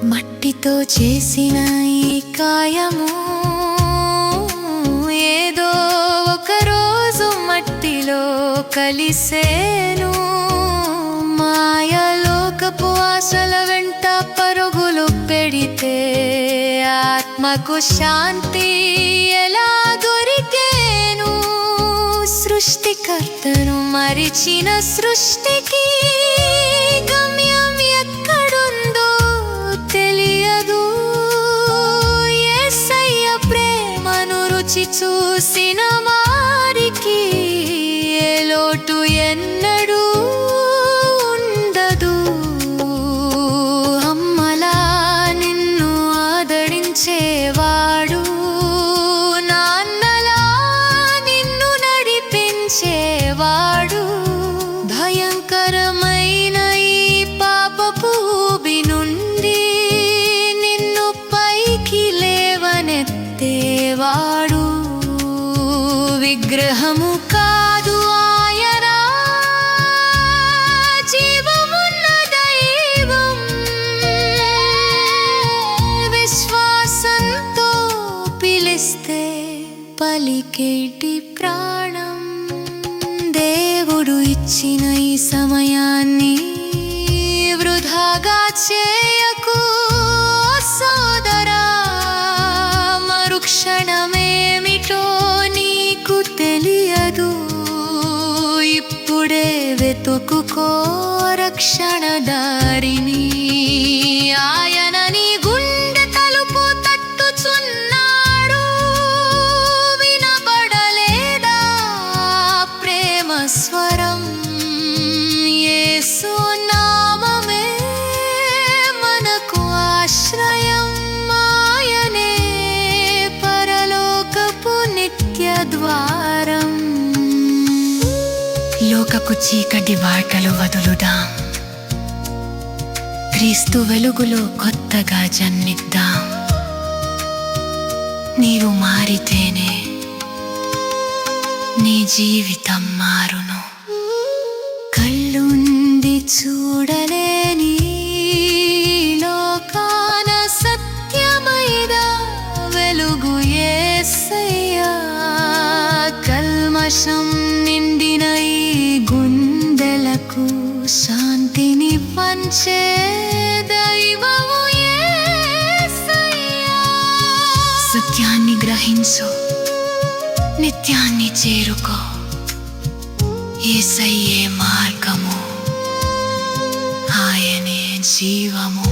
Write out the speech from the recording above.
మట్టితో చేసిన ఈ కాయము ఏదో ఒక రోజు మట్టిలో కలిసేను. మాయలోకపు ఆశల వెంట పరుగులు పెడితే ఆత్మకు శాంతి ఎలా దొరికేను? సృష్టికర్తను మరిచిన సృష్టికి గమ్యం ఎక్కడుందో తెలియదు. యేసయ్య ప్రేమను రుచి చూసిన వారికి ఏ లోటు ఎన్నడూ ఉండదు. అమ్మలా నిన్ను ఆదరించేవాడు, నాన్నలా నిన్ను నడిపించేవాడు. భయంకరమైన ఈ పాపపు ఊబి నుండి నిన్ను పైకి లేవనెత్తేవాడు. విగ్రహము కాదు ఆయన, జీవమున్న దైవం. విశ్వాసంతో పిలిస్తే పలికేటి ప్రాణం. దేవుడు ఇచ్చిన ఈ సమయాన్ని వృధాగా చేయకు సోదరా. మరుక్షణమేమిటో నీకు తెలియదు. ఇప్పుడే వెతుకుకో రక్షణ దారిని. ఆయన నీ గుండె తలుపు తట్టుచున్నాడు. వినబడలేదా ప్రేమ స్వరం? యేసు నామమే మనకు ఆశ్రయం. ఆయనే పరలోకపు నిత్య ద్వారం. లోకపు చీకటి బాటలు వదులుదాం, క్రీస్తు వెలుగులో కొత్తగా జన్మిద్దాం. నీవు మారితేనే నీ జీవితం మారును. కళ్ళుండి చూడలేని లోకాన సత్యమైన వెలుగు యేసయ్యా. కల్మషం నిండిన ఈ గుండెలకు శాంతిని పంచే దైవము యేసయ్యా. సత్యాన్ని గ్రహించు, నిత్యాన్ని చేరుకో. యేసయ్యే మార్గము, ఆయనే జీవము.